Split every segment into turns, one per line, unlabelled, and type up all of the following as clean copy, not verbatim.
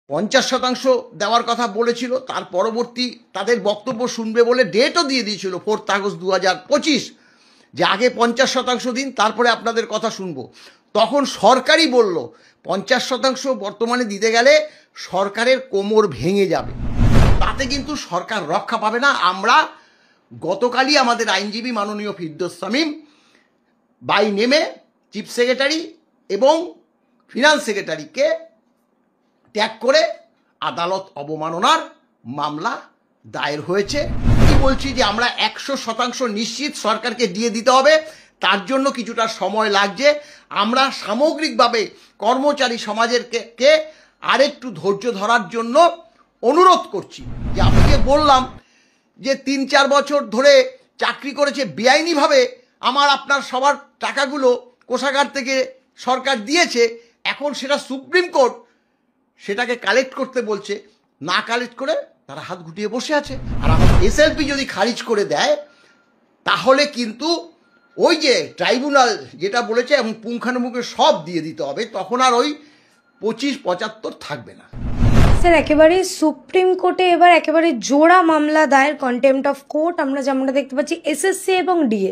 50% দেওয়ার কথা বলেছিল, তার পরবর্তী তাদের বক্তব্য শুনবে বলে ডেটও দিয়ে দিয়েছিল 4 আগস্ট 2025, যে আগে 50% দিন, তারপরে আপনাদের কথা শুনবো। তখন সরকারই বলল 50% বর্তমানে দিতে গেলে সরকারের কোমর ভেঙে যাবে, তাতে কিন্তু সরকার রক্ষা পাবে না। আমরা গতকালই আমাদের আইনজীবী মাননীয় ফিরদৌস শামীম বাই নেমে চিফ সেক্রেটারি এবং ফিনান্স সেক্রেটারিকে ত্যাগ করে আদালত অবমাননার মামলা দায়ের হয়েছে। কি বলছি যে আমরা 100% নিশ্চিত সরকারকে দিয়ে দিতে হবে, তার জন্য কিছুটা সময় লাগছে। আমরা সামগ্রিকভাবে কর্মচারী সমাজের কে আরেকটু ধৈর্য ধরার জন্য অনুরোধ করছি। যে আপনাকে বললাম যে 3-4 বছর ধরে চাকরি করেছে বেআইনিভাবে, আমার আপনার সবার টাকাগুলো কোষাগার থেকে সরকার দিয়েছে, এখন সেটা সুপ্রিম কোর্ট সেটাকে কালেক্ট করতে বলছে, না কালেক্ট করে তারা হাত গুটিয়ে বসে আছে। আর আমার এসএলপি যদি খারিজ করে দেয় তাহলে কিন্তু ওই যে ট্রাইব্যুনাল যেটা বলেছে এবং পুঙ্খানুপুঙ্খে সব দিয়ে দিতে হবে, তখন আর ওই 25-75 থাকবে না।
স্যার, একেবারে সুপ্রিম কোর্টে এবার একেবারে জোড়া মামলা দায়ের, কন্টেম্পট অফ কোর্ট। আমরা যেমনটা দেখতে পাচ্ছি এসএসসি এবং ডিএ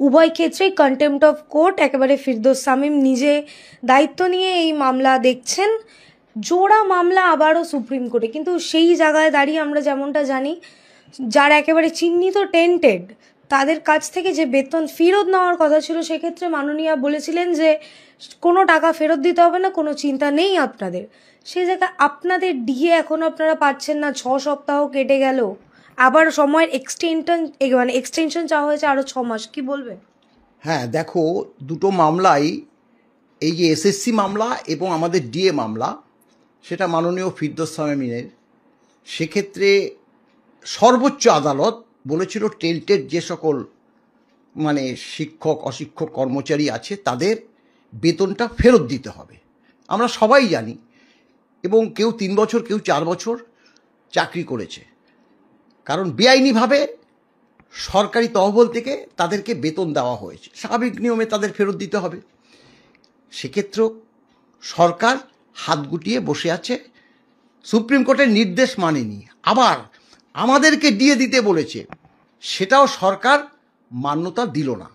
উভয় ক্ষেত্রেই কন্টেম্পট অফ কোর্ট, একেবারে ফিরদৌস শামীম নিজে দায়িত্ব নিয়ে এই মামলা দেখছেন। জোড়া মামলা আবারও সুপ্রিম কোর্টে, কিন্তু সেই জায়গায় দাঁড়িয়ে আমরা যেমনটা জানি যারা একেবারে চিহ্নিত টেন্টেড তাদের কাছ থেকে যে বেতন ফেরত নেওয়ার কথা ছিল, সেক্ষেত্রে মাননীয়া বলেছিলেন যে কোনো টাকা ফেরত দিতে হবে না, কোনো চিন্তা নেই আপনাদের। সেই জায়গায় আপনাদের ডিএ এখনও আপনারা পাচ্ছেন না, 6 সপ্তাহ কেটে গেল, আবার সময়ের এক্সটেনশন চাওয়া হয়েছে আরও 6 মাস। কি বলবেন?
হ্যাঁ, দেখো, দুটো মামলাই, এই যে এসএসসি মামলা এবং আমাদের ডিএ মামলা, সেটা মাননীয় ফিরদৌস শামীমের, সেক্ষেত্রে সর্বোচ্চ আদালত বলেছিল টেন্টেড যে সকল শিক্ষক অশিক্ষক কর্মচারী আছে তাদের বেতনটা ফেরত দিতে হবে। আমরা সবাই জানি, এবং কেউ 3 বছর কেউ 4 বছর চাকরি করেছে, কারণ বেআইনিভাবে সরকারি তহবিল থেকে তাদেরকে বেতন দেওয়া হয়েছে, স্বাভাবিক নিয়মে তাদের ফেরত দিতে হবে। সেক্ষেত্রেও সরকার হাত গুটিয়ে বসে আছে, সুপ্রিম কোর্টের নির্দেশ মানেনি। আবার আমাদেরকে দিয়ে দিতে বলেছে, সেটাও সরকার মান্যতা দিল না।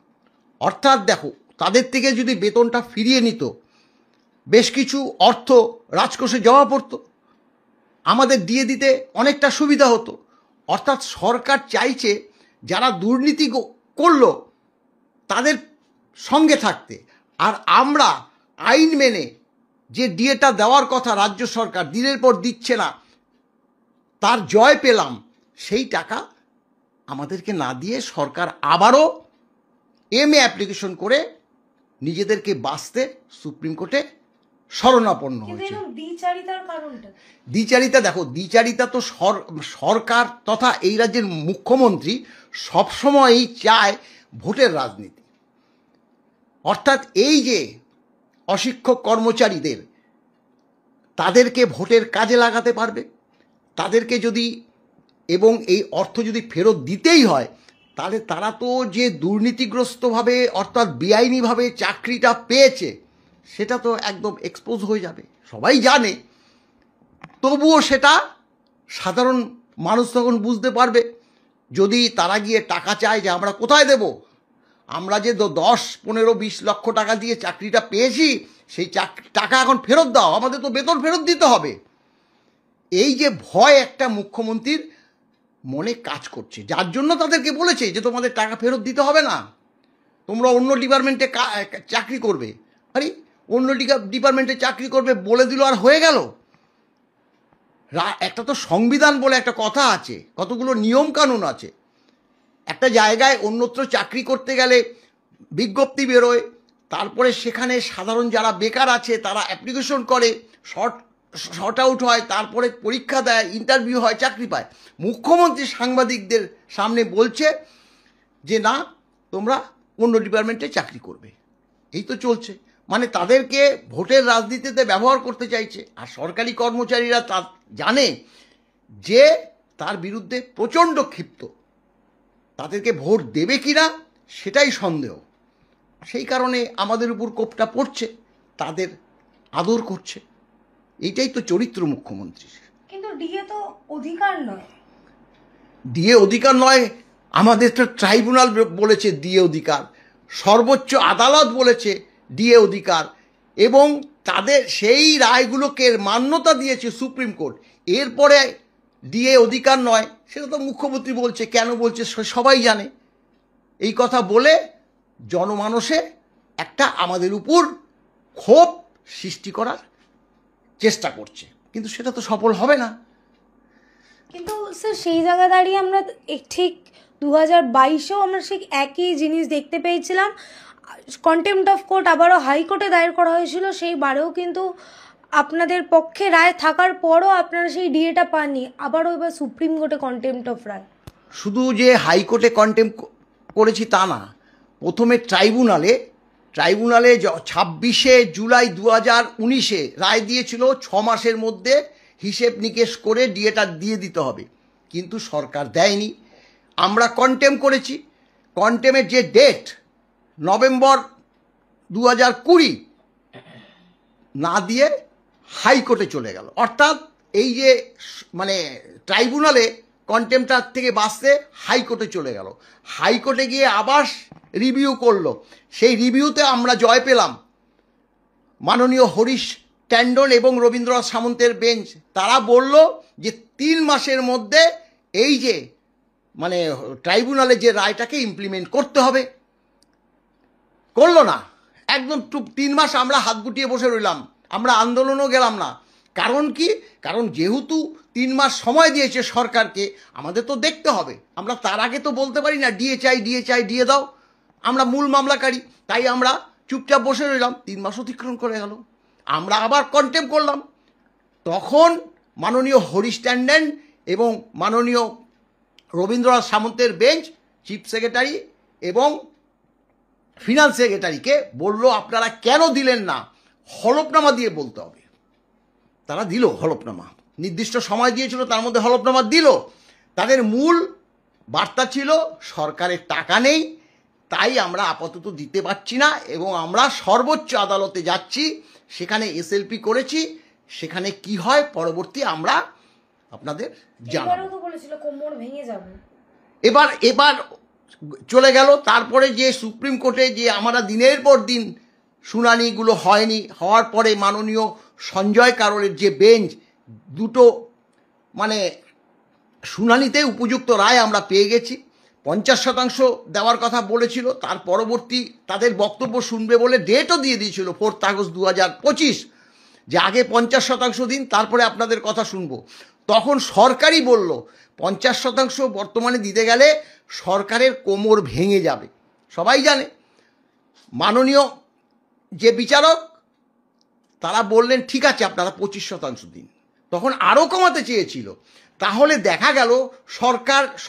অর্থাৎ দেখো, তাদের থেকে যদি বেতনটা ফিরিয়ে নিত, বেশ কিছু অর্থ রাজকোষে জমা পড়তো, আমাদের দিয়ে দিতে অনেকটা সুবিধা হতো। অর্থাৎ সরকার চাইছে যারা দুর্নীতি করলো তাদের সঙ্গে থাকতে, আর আমরা আইন মেনে যে ডিএটা দেওয়ার কথা রাজ্য সরকার দিনের পর দিচ্ছে না, তার জয় পেলাম। সেই টাকা আমাদেরকে না দিয়ে সরকার আবারও এমএ অ্যাপ্লিকেশন করে নিজেদেরকে বাঁচতে সুপ্রিম কোর্টে শরণাপন্ন হয়েছে। দ্বিচারিতা, দেখো, দ্বিচারিতা তো সরকার তথা এই রাজ্যের মুখ্যমন্ত্রী সবসময়ই চায় ভোটের রাজনীতি। অর্থাৎ এই যে অশিক্ষক কর্মচারীদের, তাদেরকে ভোটের কাজে লাগাতে পারবে, তাদেরকে যদি, এবং এই অর্থ যদি ফেরত দিতেই হয়, তাহলে তারা তো যে দুর্নীতিগ্রস্তভাবে অর্থাৎ বেআইনিভাবে চাকরিটা পেয়েছে সেটা তো একদম এক্সপোজ হয়ে যাবে, সবাই জানে। তবুও সেটা সাধারণ মানুষ তখন বুঝতে পারবে। যদি তারা গিয়ে টাকা চায় যে আমরা কোথায় দেব, আমরা যে 10-15-20 লক্ষ টাকা দিয়ে চাকরিটা পেয়েছি, সেই টাকা এখন ফেরত দাও, আমাদের তো বেতন ফেরত দিতে হবে। এই যে ভয় একটা মুখ্যমন্ত্রীর মনে কাজ করছে, যার জন্য তাদেরকে বলেছে যে তোমাদের টাকা ফেরত দিতে হবে না, তোমরা অন্য ডিপার্টমেন্টে চাকরি করবে। আরে, অন্য ডিপার্টমেন্টে চাকরি করবে বলে দিল আর হয়ে গেল? একটা তো সংবিধান বলে একটা কথা আছে, কতগুলো নিয়ম কানুন আছে। একটা জায়গায় অন্যত্র চাকরি করতে গেলে বিজ্ঞপ্তি বেরোয়, তারপরে সেখানে সাধারণ যারা বেকার আছে তারা অ্যাপ্লিকেশন করে, শর্ট আউট হয়, তারপরে পরীক্ষা দেয়, ইন্টারভিউ হয়, চাকরি পায়। মুখ্যমন্ত্রী সাংবাদিকদের সামনে বলছে যে না, তোমরা অন্য ডিপার্টমেন্টে চাকরি করবে। এই তো চলছে, তাদেরকে ভোটের রাজনীতিতে ব্যবহার করতে চাইছে। আর সরকারি কর্মচারীরা তা জানে যে তার বিরুদ্ধে প্রচণ্ড ক্ষিপ্ত, তাদেরকে ভোট দেবে কিনা সেটাই সন্দেহ। সেই কারণে আমাদের উপর কোপটা পড়ছে, তাদের আদর করছে। এইটাই তো চরিত্র মুখ্যমন্ত্রীর।
কিন্তু ডিএ তো অধিকার নয়।
ডিএ অধিকার নয়, আমাদের তো ট্রাইব্যুনাল বলেছে ডিএ অধিকার, সর্বোচ্চ আদালত বলেছে ডিএ অধিকার, এবং তাদের সেই রায়গুলোকে মান্যতা দিয়েছে সুপ্রিম কোর্ট। এরপরে ডিএ অধিকার নয় সেটা তো মুখ্যমন্ত্রী বলছে, কেন বলছে সবাই জানে। এই কথা বলে জনমানসে একটা আমাদের উপর ক্ষোভ সৃষ্টি করার চেষ্টা করছে, কিন্তু সেটা তো সফল হবে না।
কিন্তু স্যার সেই জায়গায় দাঁড়িয়ে আমরা ঠিক 2022-এও আমরা সেই একই জিনিস দেখতে পেয়েছিলাম। কন্টেম্পট অফ কোর্ট আবারও হাইকোর্টে দায়ের করা হয়েছিল, সেইবারেও কিন্তু আপনাদের পক্ষে রায় থাকার পরও আপনারা সেই ডিএটা পাননি, আবারও এবার সুপ্রিম কোর্টে কন্টেম্পট অফ রায়।
শুধু যে হাইকোর্টে কন্টেম্প করেছি তা না, প্রথমে ট্রাইব্যুনালে 26শে জুলাই 2019-এ রায় দিয়েছিল 6 মাসের মধ্যে হিসেব নিকেশ করে ডিএটা দিয়ে দিতে হবে, কিন্তু সরকার দেয়নি। আমরা কন্টেম করেছি, কন্টেমের যে ডেট নভেম্বর 2020 না দিয়ে হাইকোর্টে চলে গেল। অর্থাৎ এই যে মানে ট্রাইব্যুনালে কন্টেম্পটার থেকে বাঁচতে হাইকোর্টে চলে গেল, হাইকোর্টে গিয়ে আবার রিভিউ করলো, সেই রিভিউতে আমরা জয় পেলাম। মাননীয় হরিশ ট্যান্ডন এবং রবীন্দ্রনাথ সামন্তের বেঞ্চ তারা বলল যে 3 মাসের মধ্যে এই যে মানে ট্রাইব্যুনালে যে রায়টাকে ইমপ্লিমেন্ট করতে হবে। করলো না, একদম 3 মাস আমরা হাত গুটিয়ে বসে রইলাম, আমরা আন্দোলনও গেলাম না। কারণ কি? কারণ যেহেতু 3 মাস সময় দিয়েছে সরকারকে, আমাদের তো দেখতে হবে। আমরা তার আগে তো বলতে পারি না ডিএ চাই, ডিএ চাই, ডিএ দাও, আমরা মূল মামলাকারী, তাই আমরা চুপচাপ বসে রইলাম। 3 মাস অতিক্রম করে গেল, আমরা আবার কন্টেম করলাম। তখন মাননীয় হরিশ ট্যান্ডন এবং মাননীয় রবীন্দ্রনাথ সামন্তের বেঞ্চ চিফ সেক্রেটারি এবং ফিনান্স সেক্রেটারিকে বলল আপনারা কেন দিলেন না, হলফনামা দিয়ে বলতে হবে। তারা দিল হলফনামা, নির্দিষ্ট সময় দিয়েছিল, তার মধ্যে হলফনামা দিল। তাদের মূল বার্তা ছিল সরকারের টাকা নেই, তাই আমরা আপাতত দিতে পারছি না, এবং আমরা সর্বোচ্চ আদালতে যাচ্ছি, সেখানে এসএলপি করেছি, সেখানে কি হয় পরবর্তী আমরা আপনাদের জানাবো। এবার চলে গেল। তারপরে যে সুপ্রিম কোর্টে যে আমরা দিনের পর দিন শুনানিগুলো হয়নি, হওয়ার পরে মাননীয় সঞ্জয় কারোলের যে বেঞ্চ দুটো মানে শুনানিতে উপযুক্ত রায় আমরা পেয়ে গেছি। 50% দেওয়ার কথা বলেছিল, তার পরবর্তী তাদের বক্তব্য শুনবে বলে ডেটও দিয়ে দিয়েছিল 4 আগস্ট 2025, যে আগে 50% দিন, তারপরে আপনাদের কথা শুনবো। তখন সরকারই বলল 50% বর্তমানে দিতে গেলে সরকারের কোমর ভেঙে যাবে। সবাই জানে মাননীয় যে বিচারক তারা বললেন ঠিক আছে আপনারা 25% দিন, তখন আরও কমাতে চেয়েছিল। তাহলে দেখা গেল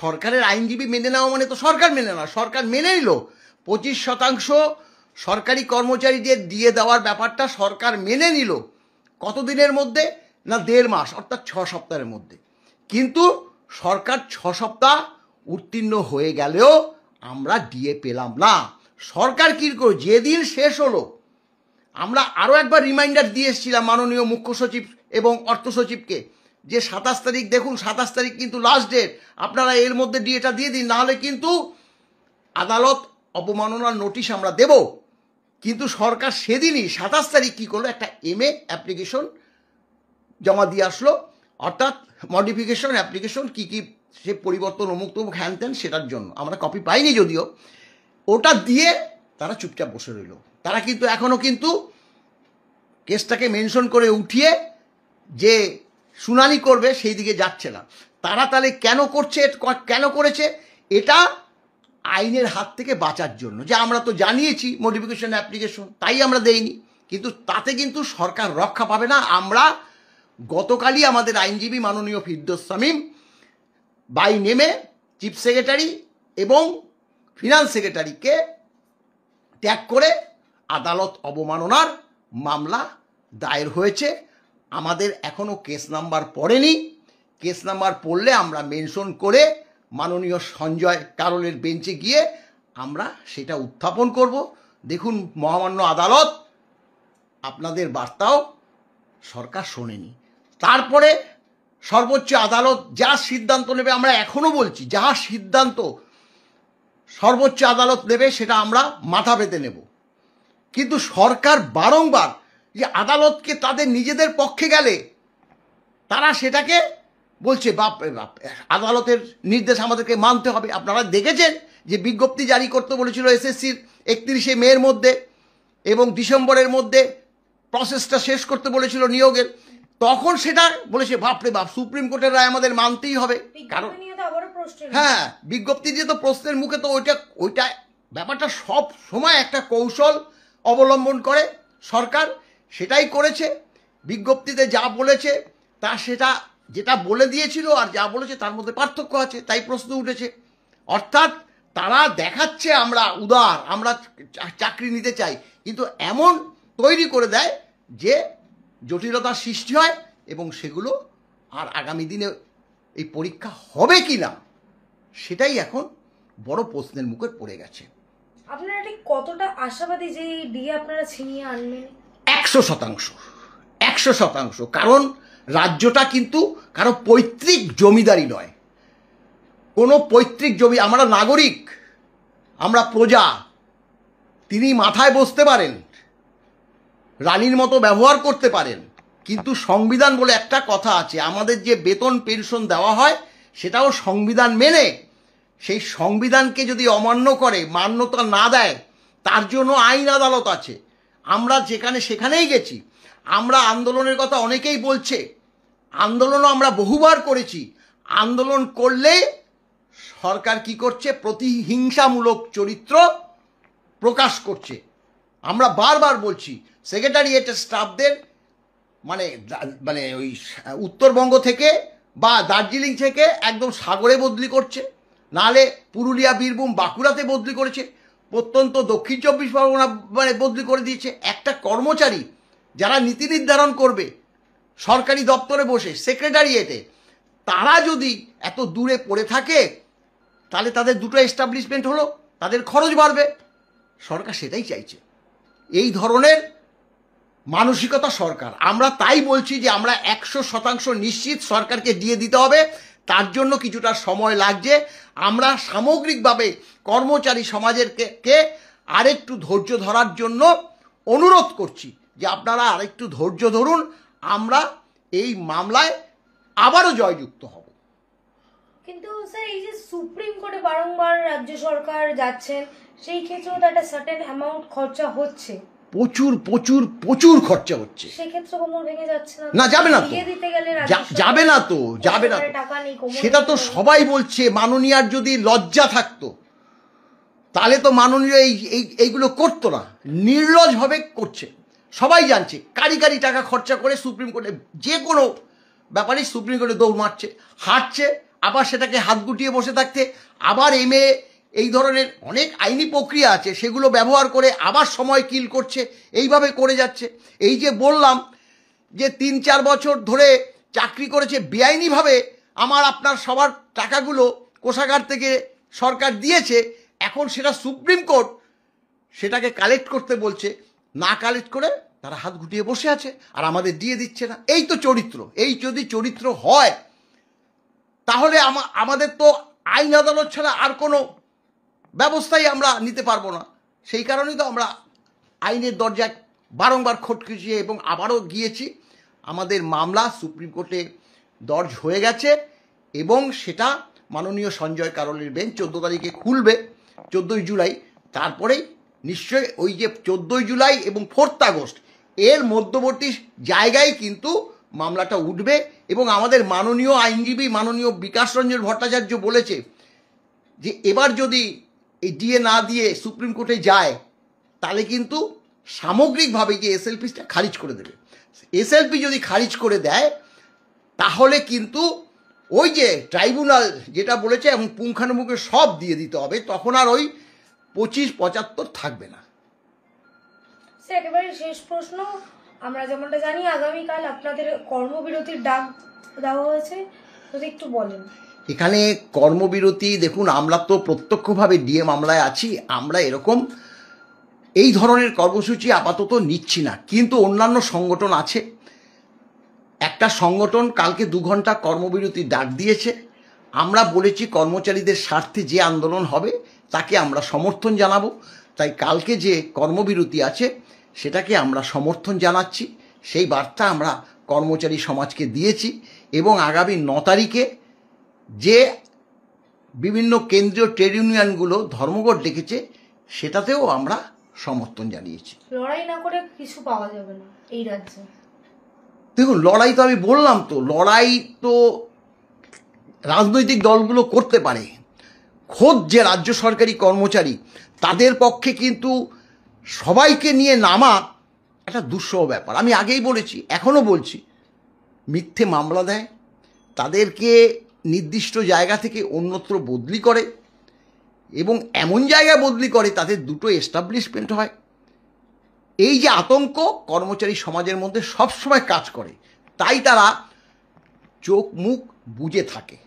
সরকারের আইনজীবী মেনে নেওয়া মানে তো সরকার মেনে নেওয়া, সরকার মেনে নিল 25% সরকারি কর্মচারীদের দিয়ে দেওয়ার ব্যাপারটা সরকার মেনে নিল। কতদিনের মধ্যে? না 1.5 মাস, অর্থাৎ 6 সপ্তাহের মধ্যে। কিন্তু সরকার 6 সপ্তাহ উত্তীর্ণ হয়ে গেলেও আমরা ডিএ পেলাম না। সরকার কী করে যেদিন শেষ হলো, আমরা আরও একবার রিমাইন্ডার দিয়ে এসেছিলাম মাননীয় মুখ্য সচিব এবং অর্থ সচিবকে, যে 27 তারিখ দেখুন, 27 তারিখ কিন্তু লাস্ট ডেট, আপনারা এর মধ্যে ডিএটা দিয়ে দিন, নাহলে কিন্তু আদালত অবমাননার নোটিশ আমরা দেব। কিন্তু সরকার সেদিনই 27 তারিখ কী করলো, একটা MA অ্যাপ্লিকেশন জমা দিয়ে আসলো, অর্থাৎ মডিফিকেশন অ্যাপ্লিকেশন কী কী সে পরিবর্তন অমুক তমুক হ্যান ত্যান, সেটার জন্য আমরা কপি পাইনি যদিও, ওটা দিয়ে তারা চুপচাপ বসে রইল। তারা কিন্তু এখনও কিন্তু কেসটাকে মেনশন করে উঠিয়ে যে শুনানি করবে সেই দিকে যাচ্ছে না। তারা তাহলে কেন করেছে? এটা আইনের হাত থেকে বাঁচার জন্য, যে আমরা তো জানিয়েছি মডিফিকেশন অ্যাপ্লিকেশন, তাই আমরা দেইনি। কিন্তু তাতে কিন্তু সরকার রক্ষা পাবে না। আমরা গতকালই আমাদের আইনজীবী মাননীয় ফিরদৌস শামীম বাই নেমে চিফ সেক্রেটারি এবং ফিনান্স সেক্রেটারিকে ট্যাগ করে আদালত অবমাননার মামলা দায়ের হয়েছে। আমাদের এখনও কেস নাম্বার পড়েনি, কেস নাম্বার পড়লে আমরা মেনশন করে মাননীয় সঞ্জয় কারোলের বেঞ্চে গিয়ে আমরা সেটা উত্থাপন করব। দেখুন মহামান্য আদালত, আপনাদের বার্তাও সরকার শোনেনি। তারপরে সর্বোচ্চ আদালত যা সিদ্ধান্ত নেবে, আমরা এখনও বলছি যা সিদ্ধান্ত সর্বোচ্চ আদালত নেবে সেটা আমরা মাথা পেতে নেব। কিন্তু সরকার বারংবার যে আদালতকে তাদের নিজেদের পক্ষে গেলে তারা সেটাকে বলছে বাপ বাপ, আদালতের নির্দেশ আমাদেরকে মানতে হবে। আপনারা দেখেছেন যে বিজ্ঞপ্তি জারি করতে বলেছিল এসএসসির 31শে মের মধ্যে, এবং ডিসেম্বরের মধ্যে প্রসেসটা শেষ করতে বলেছিল নিয়োগের। তখন সেটা বলেছে বাপরে বাপ, সুপ্রিম কোর্টের রায় আমাদের মানতেই হবে। কারণ হ্যাঁ, বিজ্ঞপ্তি দিয়ে তো প্রশ্নের মুখে তো ওইটা ব্যাপারটা সব সময় একটা কৌশল অবলম্বন করে সরকার, সেটাই করেছে। বিজ্ঞপ্তিতে যা বলেছে তা সেটা যেটা বলে দিয়েছিল আর যা বলেছে তার মধ্যে পার্থক্য আছে, তাই প্রশ্ন উঠেছে। অর্থাৎ তারা দেখাচ্ছে আমরা উদার, আমরা চাকরি নিতে চাই, কিন্তু এমন তৈরি করে দেয় যে জটিলতার সৃষ্টি হয়, এবং সেগুলো আর আগামী দিনে এই পরীক্ষা হবে কি না সেটাই এখন বড় প্রশ্নের মুখে পড়ে গেছে।
আপনারা ঠিক কতটা আশাবাদী যে ডিএ আপনারা ছিনিয়ে আনবেন?
100%। কারণ রাজ্যটা কিন্তু কারো পৈতৃক জমিদারি নয়, কোনো পৈতৃক জমি। আমরা নাগরিক, আমরা প্রজা। তিনি মাথায় বসতে পারেন, রানীর মতো ব্যবহার করতে পারেন, কিন্তু সংবিধান বলে একটা কথা আছে। আমাদের যে বেতন পেনশন দেওয়া হয় সেটাও সংবিধান মেনে। সেই সংবিধানকে যদি অমান্য করে, মান্যতা না দেয়, তার জন্য আইন আদালত আছে। আমরা যেখানে সেখানেই গেছি। আমরা আন্দোলনের কথা অনেকেই বলছে, আন্দোলনও আমরা বহুবার করেছি। আন্দোলন করলে সরকার কি করছে? প্রতিহিংসামূলক চরিত্র প্রকাশ করছে। আমরা বারবার বলছি, সেক্রেটারিয়েটের স্টাফদের মানে ওই উত্তরবঙ্গ থেকে বা দার্জিলিং থেকে একদম সাগরে বদলি করছে, নাহলে পুরুলিয়া, বীরভূম, বাঁকুড়াতে বদলি করেছে, প্রত্যন্ত দক্ষিণ 24 পরগনা বদলি করে দিয়েছে। একটা কর্মচারী যারা নীতি নির্ধারণ করবে সরকারি দপ্তরে বসে, সেক্রেটারিয়েটে, তারা যদি এত দূরে পড়ে থাকে তাহলে তাদের দুটো এস্টাবলিশমেন্ট হলো, তাদের খরচ বাড়বে। সরকার সেটাই চাইছে, এই ধরনের মানসিকতা সরকার। আমরা তাই বলছি যে আমরা 100% নিশ্চিত সরকারকে দিয়ে দিতে হবে। তার জন্য কিছুটা সময় লাগছে। আমরা সামগ্রিকভাবে কর্মচারী সমাজের কে আরেকটু ধৈর্য ধরার জন্য অনুরোধ করছি যে আপনারা আরেকটু ধৈর্য ধরুন। আমরা এই মামলায় আবারও জয়যুক্ত হব।
কিন্তু স্যার, এই যে সুপ্রিম কোর্টে বারংবার রাজ্য সরকার যাচ্ছেন, সেই ক্ষেত্রেও তো একটা সার্টেন অ্যামাউন্ট খরচা হচ্ছে,
প্রচুর প্রচুর প্রচুর খরচা হচ্ছে।
সেক্ষেত্রে কোমর ভেঙে যাচ্ছে না?
না, যাবে না তো, যাবে না তো, যাবে না। সেটা তো সবাই বলছে। মাননীয়ার যদি লজ্জা থাকতো তাহলে তো মাননীয় এইগুলো করতো না। নির্লজভাবে করছে, সবাই জানছে। কারি টাকা খরচা করে সুপ্রিম কোর্টে যে কোনো ব্যাপারে সুপ্রিম কোর্টে দৌড় মারছে, হাঁটছে, আবার সেটাকে হাত গুটিয়ে বসে থাকতে, আবার এই ধরনের অনেক আইনি প্রক্রিয়া আছে সেগুলো ব্যবহার করে আবার সময় কিল করছে, এইভাবে করে যাচ্ছে। এই যে বললাম যে 3-4 বছর ধরে চাকরি করেছে বেআইনিভাবে, আমার আপনার সবার টাকাগুলো কোষাগার থেকে সরকার দিয়েছে, এখন সেটা সুপ্রিম কোর্ট সেটাকে কালেক্ট করতে বলছে, না কালেক্ট করে তারা হাত গুটিয়ে বসে আছে আর আমাদের দিয়ে দিচ্ছে না। এই তো চরিত্র। এই যদি চরিত্র হয় তাহলে আমাদের তো আইন আদালত ছাড়া আর কোনো ব্যবস্থাই আমরা নিতে পারবো না। সেই কারণেই তো আমরা আইনের দরজায় বারংবার খটকেছি এবং আবারও গিয়েছি। আমাদের মামলা সুপ্রিম কোর্টে দর্জ হয়ে গেছে এবং সেটা মাননীয় সঞ্জয় কারোলের বেঞ্চ 14 তারিখে খুলবে, 14ই জুলাই। তারপরেই নিশ্চয়ই ওই যে 14ই জুলাই এবং 4 আগস্ট এর মধ্যবর্তী জায়গায় কিন্তু মামলাটা উঠবে। এবং আমাদের মাননীয় আইনজীবী মাননীয় বিকাশ রঞ্জন ভট্টাচার্য বলেছে যে এবার যদি এই ডিএ না দিয়ে সুপ্রিম কোর্টে যায় তাহলে কিন্তু সামগ্রিকভাবে যে এসএলপিটা খারিজ করে দেবে। এসএলপি যদি খারিজ করে দেয় তাহলে কিন্তু ওই যে ট্রাইব্যুনাল যেটা বলেছে এবং পুঙ্খানুপুঙ্খে সব দিয়ে দিতে হবে, তখন আর ওই 25-75 থাকবে না।
স্যার, একেবারে শেষ প্রশ্ন, আমরা যেমনটা জানি আগামীকাল আপনাদের কর্মবিরতির ডাক দেওয়া হয়েছে, যদি একটু বলেন।
এখানে কর্মবিরতি, দেখুন আমরা তো প্রত্যক্ষভাবে ডিএ মামলায় আছি, আমরা এরকম এই ধরনের কর্মসূচি আপাতত নিচ্ছি না, কিন্তু অন্যান্য সংগঠন আছে একটা সংগঠন কালকে 2 ঘন্টা কর্মবিরতির ডাক দিয়েছে। আমরা বলেছি কর্মচারীদের স্বার্থে যে আন্দোলন হবে তাকে আমরা সমর্থন জানাবো। তাই কালকে যে কর্মবিরতি আছে সেটাকে আমরা সমর্থন জানাচ্ছি। সেই বার্তা আমরা কর্মচারী সমাজকে দিয়েছি এবং আগামী 9 তারিখে যে বিভিন্ন কেন্দ্রীয় ট্রেড ইউনিয়নগুলো ধর্মঘট ডেকেছে সেটাতেও আমরা সমর্থন জানিয়েছি।
লড়াই না করে কিছু পাওয়া যাবে না এই রাজ্যে।
দেখুন, লড়াই তো আমি বললাম তো, লড়াই তো রাজনৈতিক দলগুলো করতে পারে। খোদ যে রাজ্য সরকারি কর্মচারী তাদের পক্ষে কিন্তু সবাইকে নিয়ে নামা একটা দুঃসহ ব্যাপার। আমি আগেই বলেছি, এখনও বলছি, মিথ্যে মামলা দেয়, তাদেরকে নির্দিষ্ট জায়গা থেকে অন্যত্র বদলি করে এবং এমন জায়গায় বদলি করে তাদের দুটো এস্টাবলিশমেন্ট হয়। এই যে আতঙ্ক কর্মচারী সমাজের মধ্যে সবসময় কাজ করে, তাই তারা চোখ মুখ বুজে থাকে।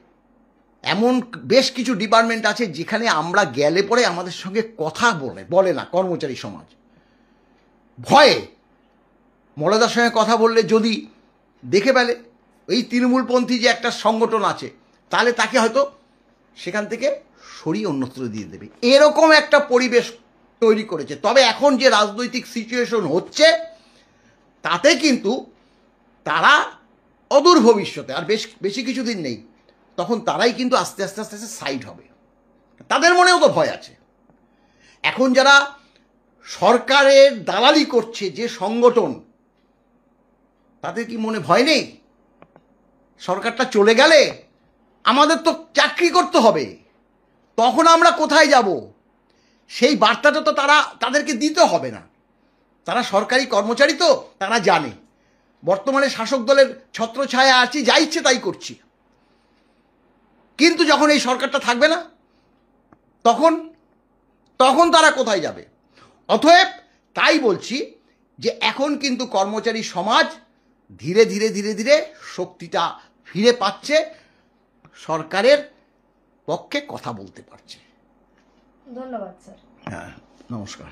এমন বেশ কিছু ডিপার্টমেন্ট আছে যেখানে আমরা গেলে পরে আমাদের সঙ্গে কথা বলে না কর্মচারী সমাজ, ভয়ে। মলদার সঙ্গে কথা বললে যদি দেখে ফেলে এই তৃণমূলপন্থী যে একটা সংগঠন আছে, তাহলে তাকে হয়তো সেখান থেকে সরিয়ে অন্যত্র দিয়ে দেবে। এরকম একটা পরিবেশ তৈরি করেছে। তবে এখন যে রাজনৈতিক সিচুয়েশন হচ্ছে তাতে কিন্তু তারা অদূর ভবিষ্যতে, আর বেশি কিছুদিন নেই, তখন তারাই কিন্তু আস্তে আস্তে আস্তে আস্তে সাইড হবে। তাদের মনেও তো ভয় আছে। এখন যারা সরকারের দালালি করছে যে সংগঠন, তাদের কি মনে ভয় নেই? সরকারটা চলে গেলে আমাদের তো চাকরি করতে হবে, তখন আমরা কোথায় যাব? সেই বার্তাটা তো তাদেরকে দিতে হবে না। তারা সরকারি কর্মচারী, তো তারা জানে বর্তমানে শাসক দলের ছত্রছায়া আছি, যা ইচ্ছে তাই করছি। কিন্তু যখন এই সরকারটা থাকবে না, তখন তারা কোথায় যাবে? অতএব তাই বলছি যে এখন কিন্তু কর্মচারী সমাজ ধীরে ধীরে ধীরে ধীরে শক্তিটা ফিরে পাচ্ছে, সরকারের পক্ষে কথা বলতে পারছে।
ধন্যবাদ স্যার।
হ্যাঁ, নমস্কার।